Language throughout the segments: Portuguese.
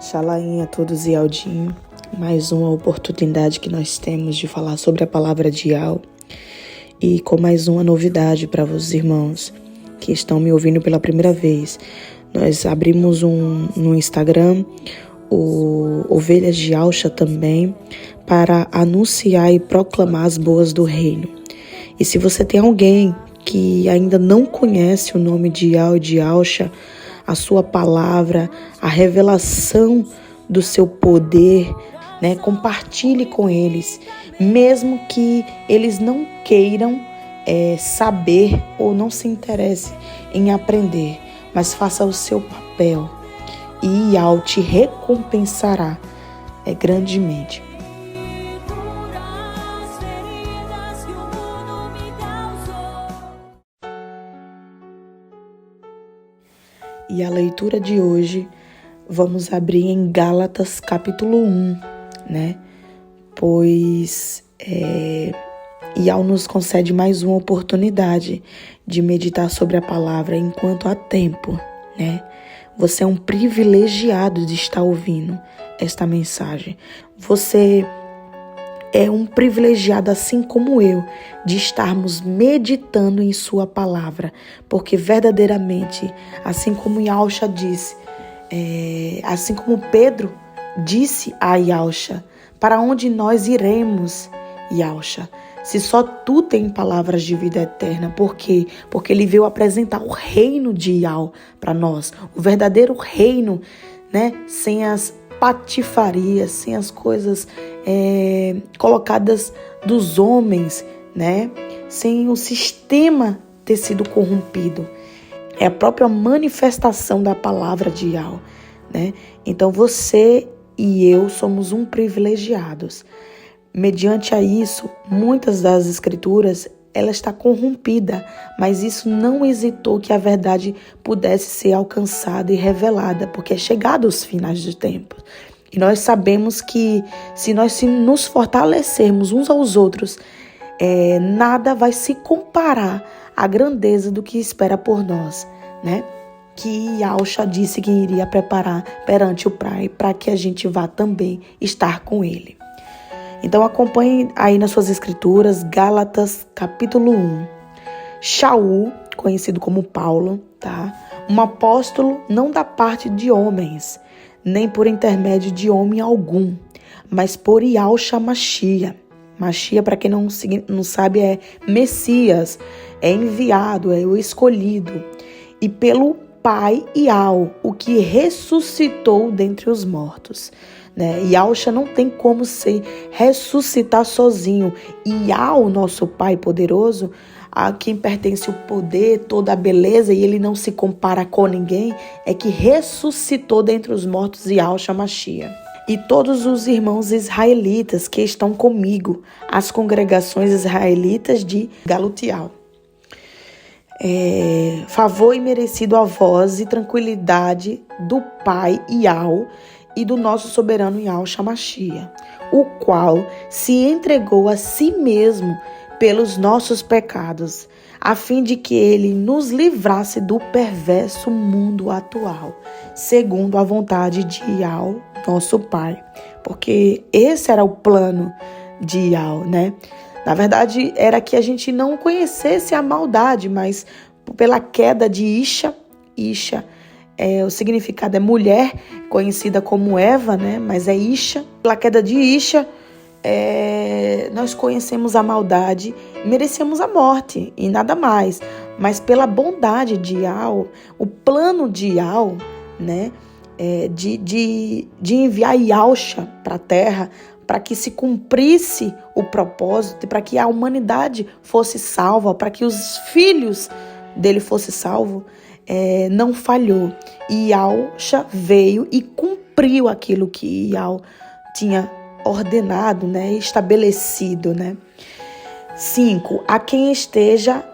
Xalainha a todos e Aldinho, mais uma oportunidade que nós temos de falar sobre a palavra de Al e com mais uma novidade para os irmãos que estão me ouvindo pela primeira vez. Nós abrimos no Instagram, o Ovelhas de Alcha também, para anunciar e proclamar as boas do reino. E se você tem alguém que ainda não conhece o nome de Al e de Alcha, a sua palavra, a revelação do seu poder, compartilhe com eles, mesmo que eles não queiram saber ou não se interesse em aprender, mas faça o seu papel e Al te recompensará grandemente. E a leitura de hoje, vamos abrir em Gálatas capítulo 1, Pois Al nos concede mais uma oportunidade de meditar sobre a palavra enquanto há tempo, Você é um privilegiado de estar ouvindo esta mensagem. Você é um privilegiado, assim como eu, de estarmos meditando em sua palavra, porque verdadeiramente, assim como Yalcha disse, assim como Pedro disse a Yalcha, para onde nós iremos, Yalcha, se só tu tem palavras de vida eterna? Por quê? Porque ele veio apresentar o reino de Yal para nós, o verdadeiro reino, sem as patifarias, sem as coisas colocadas dos homens, sem o sistema ter sido corrompido. É a própria manifestação da palavra de Al, Então você e eu somos privilegiados. Mediante a isso, muitas das escrituras ela está corrompida, mas isso não hesitou que a verdade pudesse ser alcançada e revelada, porque é chegado os finais do tempo. E nós sabemos que se nós nos fortalecermos uns aos outros, nada vai se comparar à grandeza do que espera por nós, Que Alcha disse que iria preparar perante o Pai para que a gente vá também estar com Ele. Então acompanhe aí nas suas escrituras, Gálatas capítulo 1. Shaul, conhecido como Paulo, um apóstolo não da parte de homens, nem por intermédio de homem algum, mas por Yahshua Mashiach. Mashiach, para quem não sabe, é Messias, é enviado, é o escolhido. E pelo Pai Yal, o que ressuscitou dentre os mortos. Yahshua não tem como se ressuscitar sozinho. Yal, nosso Pai poderoso, a quem pertence o poder, toda a beleza, e ele não se compara com ninguém, é que ressuscitou dentre os mortos Yahshua Mashiach. E todos os irmãos israelitas que estão comigo, as congregações israelitas de Galutial. Favor imerecido a vós e tranquilidade do Pai Yal e do nosso soberano Yahshua Mashiach, o qual se entregou a si mesmo pelos nossos pecados, a fim de que ele nos livrasse do perverso mundo atual, segundo a vontade de Yal, nosso Pai. Porque esse era o plano de Yal, Na verdade, era que a gente não conhecesse a maldade, mas pela queda de Isha, o significado é mulher, conhecida como Eva, mas é Isha. Pela queda de Isha, nós conhecemos a maldade, merecemos a morte e nada mais. Mas pela bondade de Yal, o plano de Yal, de enviar Yahshua para a terra, para que se cumprisse o propósito, para que a humanidade fosse salva, para que os filhos dele fossem salvos, não falhou. E Yahshua veio e cumpriu aquilo que Yal tinha ordenado, estabelecido, 5. A quem seja,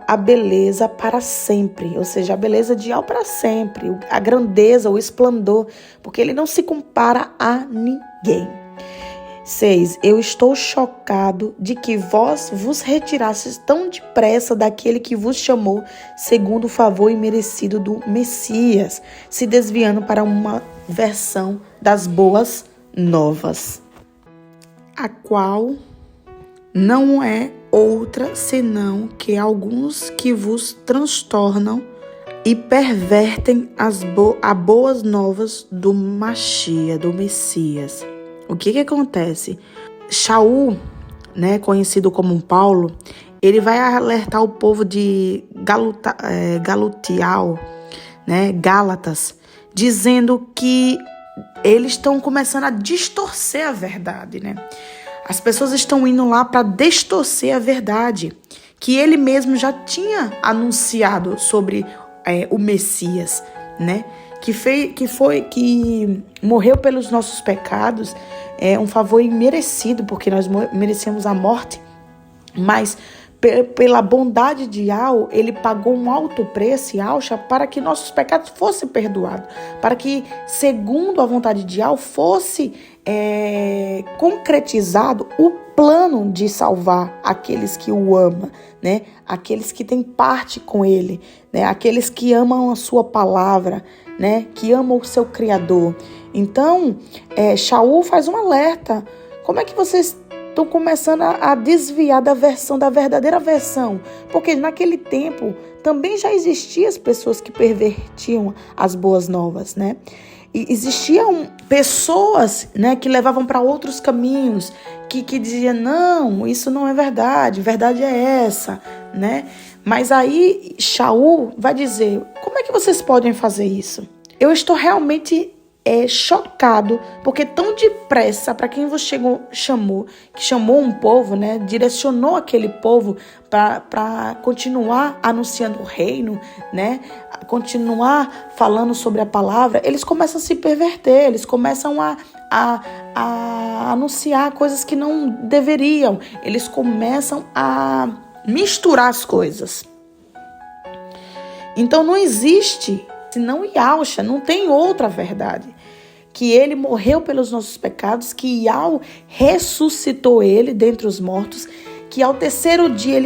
a beleza para sempre. Ou seja, a beleza de Yal para sempre. A grandeza, o esplendor. Porque ele não se compara a ninguém. 6. Eu estou chocado de que vós vos retirastes tão depressa daquele que vos chamou segundo o favor imerecido do Messias, se desviando para uma versão das boas novas, a qual não é outra senão que alguns que vos transtornam e pervertem as boas novas do Machia, do Messias. O que acontece? Shaul, né, conhecido como Paulo, ele vai alertar o povo de Galutial, né, Gálatas, dizendo que eles estão começando a distorcer a verdade, né? As pessoas estão indo lá para distorcer a verdade, que ele mesmo já tinha anunciado sobre o Messias, né? Que morreu pelos nossos pecados, um favor imerecido, porque nós merecemos a morte, mas pela bondade de Yahweh, ele pagou um alto preço, Yahshua, para que nossos pecados fossem perdoados, para que, segundo a vontade de Yahweh, fosse concretizado o plano de salvar aqueles que o amam, né? Aqueles que têm parte com ele, né? Aqueles que amam a sua palavra, né? Que amam o seu Criador. Então, Shaul faz um alerta. Como é que vocês estão começando a desviar da verdadeira versão? Porque naquele tempo também já existiam as pessoas que pervertiam as boas novas, né? E existiam pessoas, né, que levavam para outros caminhos, que diziam, não, isso não é verdade é essa, né? Mas aí Shaul vai dizer, como é que vocês podem fazer isso? Eu estou realmente chocado, porque tão depressa, para quem você chamou um povo, né, direcionou aquele povo para continuar anunciando o reino, né, continuar falando sobre a palavra, eles começam a se perverter, eles começam a anunciar coisas que não deveriam, eles começam a misturar as coisas. Então não existe senão Yahshua, não tem outra verdade. Que ele morreu pelos nossos pecados, que Yahweh ressuscitou ele dentre os mortos, que ao terceiro dia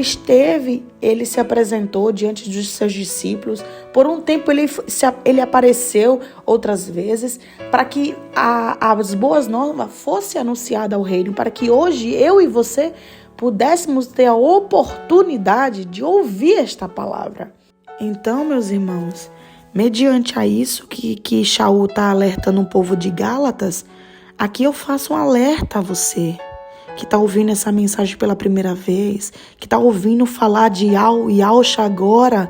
ele se apresentou diante dos seus discípulos. Por um tempo ele apareceu outras vezes, para que as boas novas fossem anunciadas ao reino, para que hoje eu e você pudéssemos ter a oportunidade de ouvir esta palavra. Então, meus irmãos, mediante a isso que Shaul está alertando o povo de Gálatas, aqui eu faço um alerta a você, que está ouvindo essa mensagem pela primeira vez, que está ouvindo falar de Yahshua agora.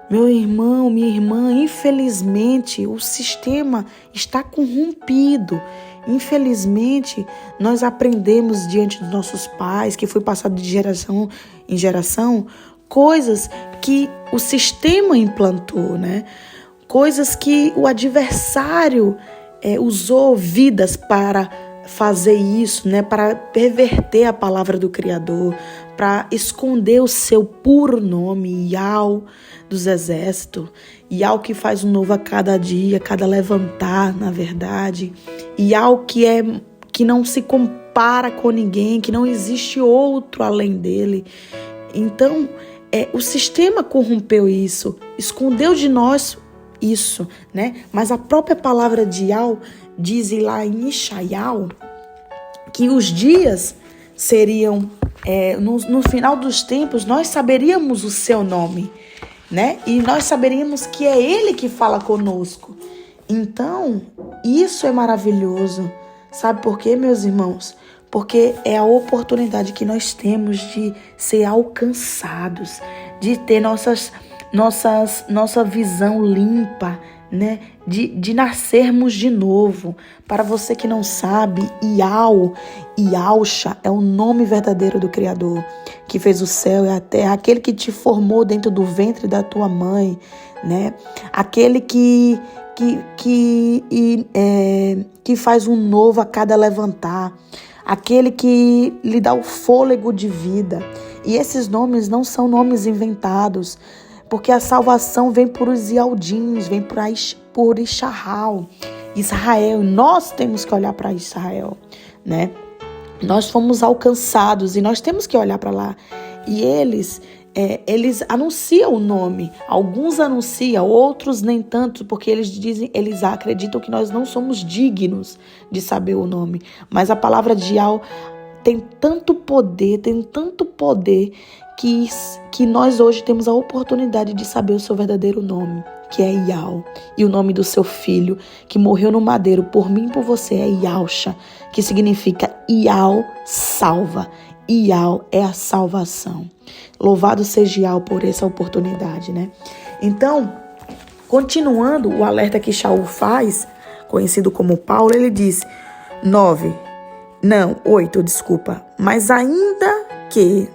Meu irmão, minha irmã, infelizmente o sistema está corrompido. Infelizmente, nós aprendemos diante dos nossos pais, que foi passado de geração em geração, coisas que o sistema implantou, né? Coisas que o adversário usou vidas para fazer isso, né? Para perverter a palavra do Criador, para esconder o seu puro nome, Yahweh dos exércitos, Yahweh que faz um novo a cada dia, cada levantar, na verdade, Yahweh que não se compara com ninguém, que não existe outro além dele. Então, o sistema corrompeu isso, escondeu de nós isso, né? Mas a própria palavra de Yahweh diz lá em Ishaiah que os dias seriam, no final dos tempos, nós saberíamos o seu nome, né? E nós saberíamos que é ele que fala conosco. Então, isso é maravilhoso. Sabe por quê, meus irmãos? Porque é a oportunidade que nós temos de ser alcançados, de ter nossa visão limpa, né? De nascermos de novo. Para você que não sabe, Yahshua é o nome verdadeiro do Criador, que fez o céu e a terra, aquele que te formou dentro do ventre da tua mãe, né? Aquele que faz um novo a cada levantar, aquele que lhe dá o fôlego de vida. E esses nomes não são nomes inventados, porque a salvação vem por os Ialdins, vem por Israel. Nós temos que olhar para Israel, né? Nós fomos alcançados e nós temos que olhar para lá. E eles anunciam o nome. Alguns anunciam, outros nem tanto, porque eles acreditam que nós não somos dignos de saber o nome. Mas a palavra de Yahweh tem tanto poder que nós hoje temos a oportunidade de saber o seu verdadeiro nome, que é Yahweh. E o nome do seu filho, que morreu no madeiro por mim e por você, é Yahusha, que significa Yahweh salva. Yahweh é a salvação. Louvado seja Yahweh por essa oportunidade, né? Então, continuando o alerta que Shaul faz, conhecido como Paulo, ele diz, 8, mas ainda que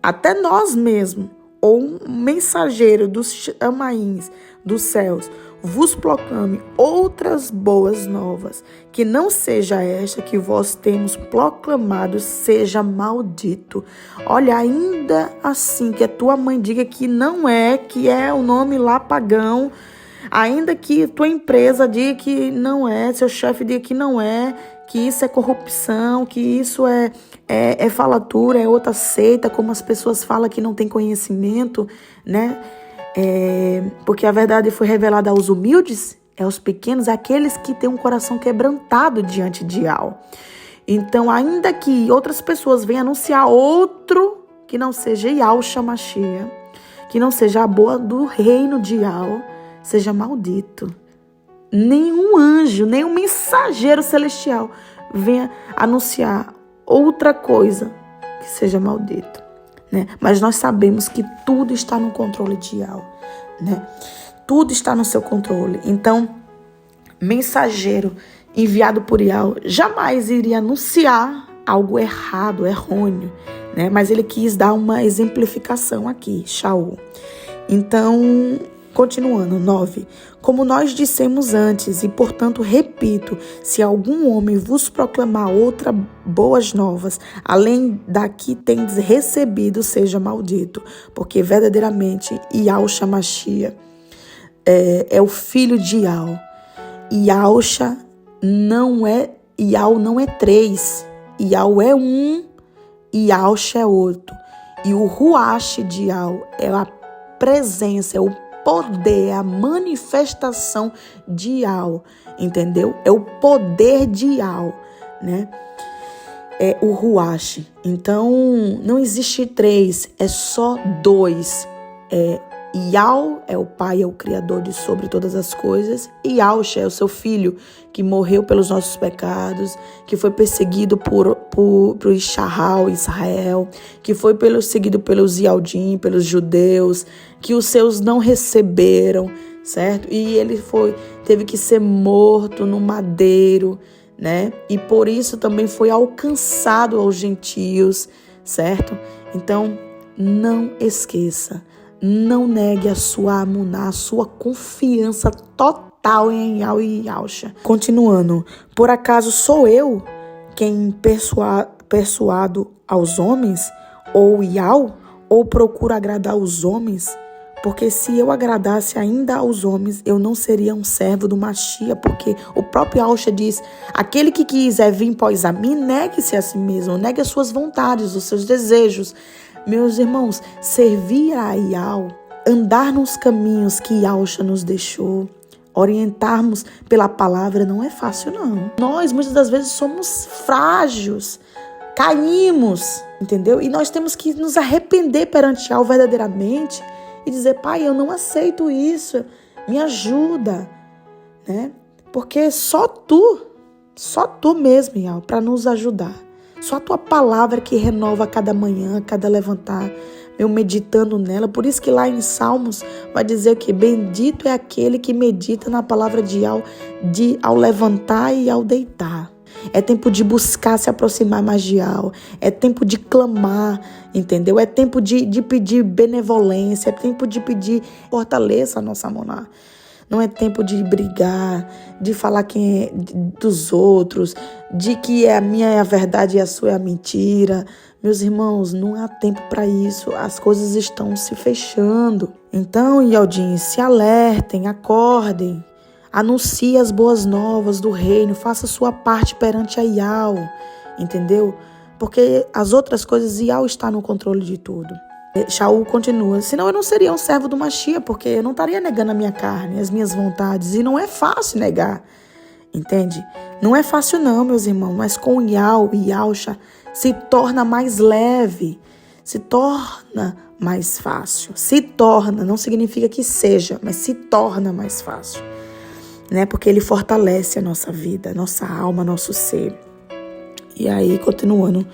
até nós mesmos, ou um mensageiro dos chamaíns dos céus, vos proclame outras boas novas, que não seja esta que vós temos proclamado, seja maldito. Olha, ainda assim que a tua mãe diga que não é, que é o nome lá pagão, ainda que tua empresa diga que não é, seu chefe diga que não é, que isso é corrupção, que isso é falatura, é outra seita, como as pessoas falam que não tem conhecimento, né? Porque a verdade foi revelada aos humildes, aos pequenos, àqueles que têm um coração quebrantado diante de Yahweh. Então, ainda que outras pessoas venham anunciar outro que não seja Yahusha Mashiach, que não seja a boa do reino de Yahweh, seja maldito. Nenhum anjo, nenhum mensageiro celestial venha anunciar outra coisa que seja maldito, né? Mas nós sabemos que tudo está no controle de Yahweh, né? Tudo está no seu controle. Então, mensageiro enviado por Yahweh jamais iria anunciar algo errado, errôneo, né? Mas ele quis dar uma exemplificação aqui, Shaul. Então, continuando, 9. Como nós dissemos antes, e portanto repito, se algum homem vos proclamar outra boas novas, além da que tendes recebido, seja maldito, porque verdadeiramente Yahusha Mashiach é o filho de Yahweh. Yahusha não é três. Yahweh é um e Yahusha é outro. E o Ruach de Yahweh é a presença, é o poder, a manifestação de Yahweh, entendeu? É o poder de Yahweh, né? É o Ruach. Então, não existe três, é só dois. Yahweh é o Pai, é o Criador de sobre todas as coisas, e Yahusha é o seu Filho, que morreu pelos nossos pecados, que foi perseguido por Israel, que foi perseguido pelos Yaldim, pelos judeus, que os seus não receberam, certo? E ele teve que ser morto no madeiro, né? E por isso também foi alcançado aos gentios, certo? Então, não esqueça. Não negue a sua amuná, a sua confiança total em Yahweh e Yahusha. Continuando, por acaso sou eu quem persuado aos homens, ou Yahweh, ou procuro agradar os homens? Porque se eu agradasse ainda aos homens, eu não seria um servo do Mashiach, porque o próprio Yahusha diz, aquele que quiser vir após a mim, negue-se a si mesmo, negue as suas vontades, os seus desejos. Meus irmãos, servir a Yahweh, andar nos caminhos que Yahusha nos deixou, orientarmos pela palavra não é fácil, não. Nós, muitas das vezes, somos frágeis, caímos, entendeu? E nós temos que nos arrepender perante Yahweh verdadeiramente e dizer, Pai, eu não aceito isso, me ajuda, né? Porque só tu mesmo, Yahweh, para nos ajudar. Só a tua palavra que renova a cada manhã, a cada levantar, eu meditando nela. Por isso que lá em Salmos vai dizer que bendito é aquele que medita na palavra de Yahweh ao levantar e ao deitar. É tempo de buscar se aproximar mais de Yahweh. É tempo de clamar, entendeu? É tempo de pedir benevolência. É tempo de pedir fortaleça a nossa moná. Não é tempo de brigar, de falar quem é dos outros, de que a minha é a verdade e a sua é a mentira. Meus irmãos, não há tempo para isso. As coisas estão se fechando. Então, Yaldim, se alertem, acordem. Anuncie as boas novas do reino. Faça sua parte perante a Yahweh. entendeu? Porque as outras coisas, Yahweh está no controle de tudo. Shaul continua, senão eu não seria um servo do Mashiach, porque eu não estaria negando a minha carne, as minhas vontades, e não é fácil negar, entende? Não é fácil não, meus irmãos, mas com Yahweh e Yahusha se torna mais leve, se torna mais fácil. Se torna, não significa que seja, mas se torna mais fácil, né? Porque ele fortalece a nossa vida, nossa alma, nosso ser. E aí, continuando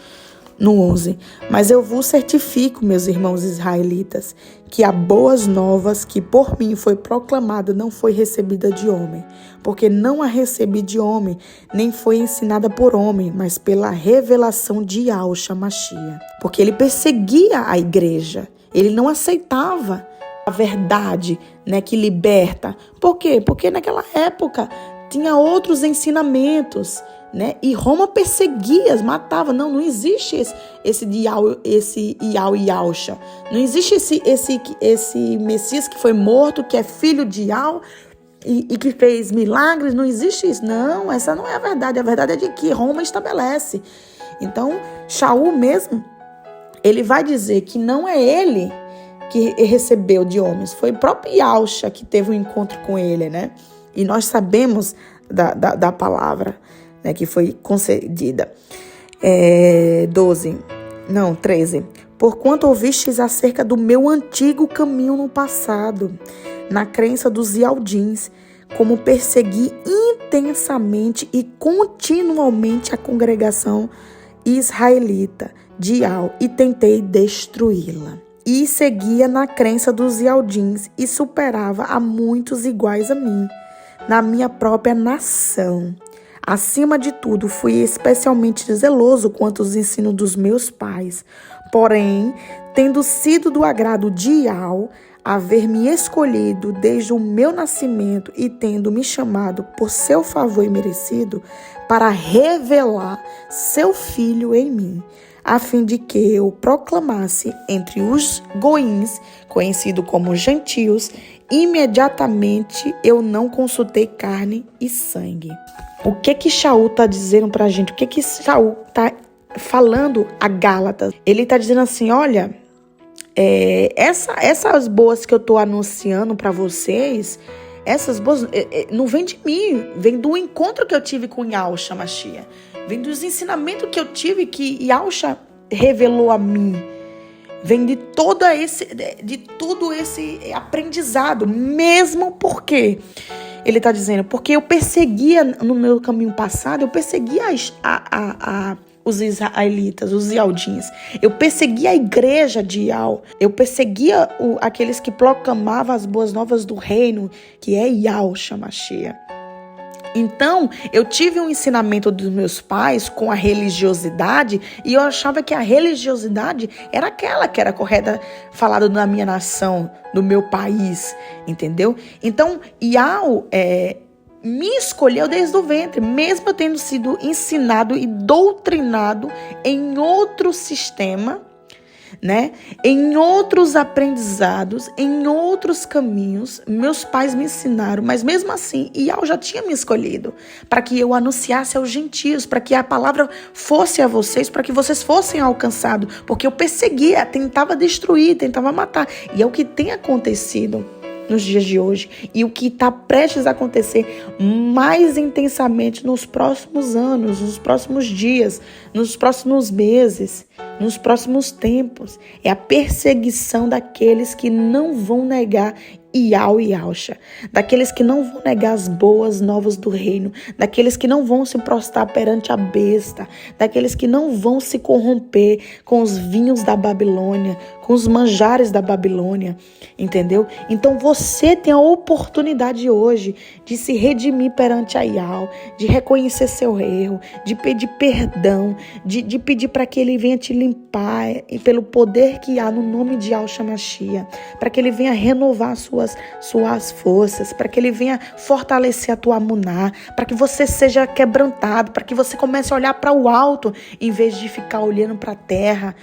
no 11. Mas eu vos certifico, meus irmãos israelitas, que a boas novas que por mim foi proclamada não foi recebida de homem, porque não a recebi de homem, nem foi ensinada por homem, mas pela revelação de Yahshua Mashiach. Porque ele perseguia a igreja, ele não aceitava a verdade, né, que liberta. Por quê? Porque naquela época tinha outros ensinamentos, né? E Roma perseguia, matava. Não existe esse Yahweh Yahusha. Não existe esse Messias que foi morto, que é filho de Yahweh e que fez milagres. Não existe isso. Não, essa não é a verdade. A verdade é de que Roma estabelece. Então, Shaul mesmo, ele vai dizer que não é ele que recebeu de homens. Foi o próprio Yahusha que teve um encontro com ele, né? E nós sabemos da palavra, né, que foi concedida. 13. Porquanto ouvistes acerca do meu antigo caminho no passado, na crença dos Ialdins, como persegui intensamente e continuamente a congregação israelita de Ial e tentei destruí-la. E seguia na crença dos Ialdins e superava a muitos iguais a mim, na minha própria nação. Acima de tudo, fui especialmente zeloso quanto aos ensinos dos meus pais. Porém, tendo sido do agrado de Ial, haver-me escolhido desde o meu nascimento e tendo me chamado por seu favor imerecido para revelar seu filho em mim, a fim de que eu proclamasse entre os goíns, conhecido como gentios, imediatamente eu não consultei carne e sangue. O que Shaul está dizendo para a gente? O que Shaul está falando a Gálatas? Ele está dizendo assim, olha, essas boas que eu estou anunciando para vocês, essas boas não vem de mim, vem do encontro que eu tive com Yahshua Mashiach, vem dos ensinamentos que eu tive que Yahshua revelou a mim. Vem de todo esse aprendizado, mesmo porque ele está dizendo, porque eu perseguia no meu caminho passado, eu perseguia os israelitas, os Ialdins, eu perseguia a igreja de Ial, eu perseguia aqueles que proclamavam as boas novas do reino, que é Yahshua Mashiach. Então, eu tive um ensinamento dos meus pais com a religiosidade e eu achava que a religiosidade era aquela que era correta, falada na minha nação, no meu país, entendeu? Então, Ial me escolheu desde o ventre, mesmo eu tendo sido ensinado e doutrinado em outro sistema, né? Em outros aprendizados, em outros caminhos, meus pais me ensinaram, mas mesmo assim, Ial já tinha me escolhido para que eu anunciasse aos gentios, para que a palavra fosse a vocês, para que vocês fossem alcançados, porque eu perseguia, tentava destruir, tentava matar, e é o que tem acontecido nos dias de hoje e o que está prestes a acontecer mais intensamente nos próximos anos, nos próximos dias, nos próximos meses, nos próximos tempos, é a perseguição daqueles que não vão negar Ial e Yahusha, daqueles que não vão negar as boas novas do reino, daqueles que não vão se prostrar perante a besta, daqueles que não vão se corromper com os vinhos da Babilônia, com os manjares da Babilônia, entendeu? Então você tem a oportunidade hoje de se redimir perante a Ial, de reconhecer seu erro, de pedir perdão, de pedir para que ele venha te limpar e pelo poder que há no nome de Yahshua Mashiach, para que ele venha renovar suas forças, para que ele venha fortalecer a tua amuná, para que você seja quebrantado, para que você comece a olhar para o alto em vez de ficar olhando para a terra.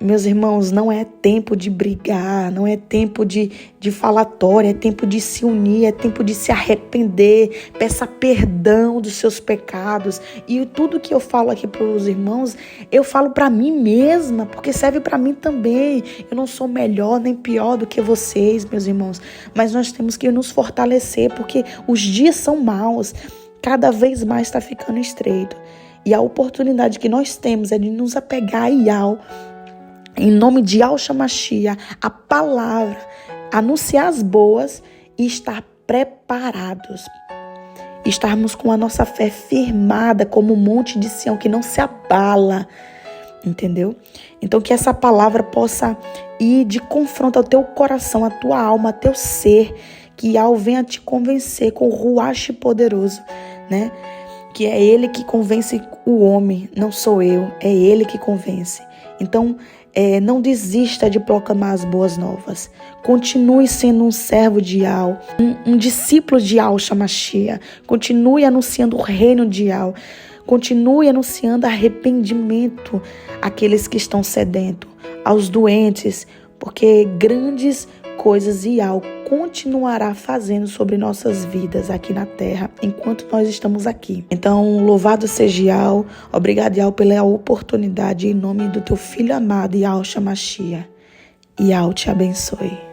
Meus irmãos, não é tempo de brigar, não é tempo de falatória, é tempo de se unir, é tempo de se arrepender, peça perdão dos seus pecados. E tudo que eu falo aqui para os irmãos, eu falo para mim mesma, porque serve para mim também. Eu não sou melhor nem pior do que vocês, meus irmãos, mas nós temos que nos fortalecer, porque os dias são maus, cada vez mais está ficando estreito. E a oportunidade que nós temos é de nos apegar a Yahweh, em nome de Yahshua Mashiach, a palavra, anunciar as boas e estar preparados. Estarmos com a nossa fé firmada como um monte de Sião que não se abala, entendeu? Então que essa palavra possa ir de confronto ao teu coração, à tua alma, ao teu ser, que Yahweh venha te convencer com o Ruach poderoso, né? Que é Ele que convence o homem, não sou eu, é Ele que convence. Então, não desista de proclamar as boas novas. Continue sendo um servo de Yahweh, um discípulo de Yahshua Mashiach. Continue anunciando o reino de Yahweh. Continue anunciando arrependimento àqueles que estão sedentos, aos doentes, porque grandes coisas Yahweh continuará fazendo sobre nossas vidas aqui na terra, enquanto nós estamos aqui. Então, louvado seja Yahweh, obrigado Yahweh pela oportunidade, em nome do teu filho amado Yahshua Mashiach. Yahweh te abençoe.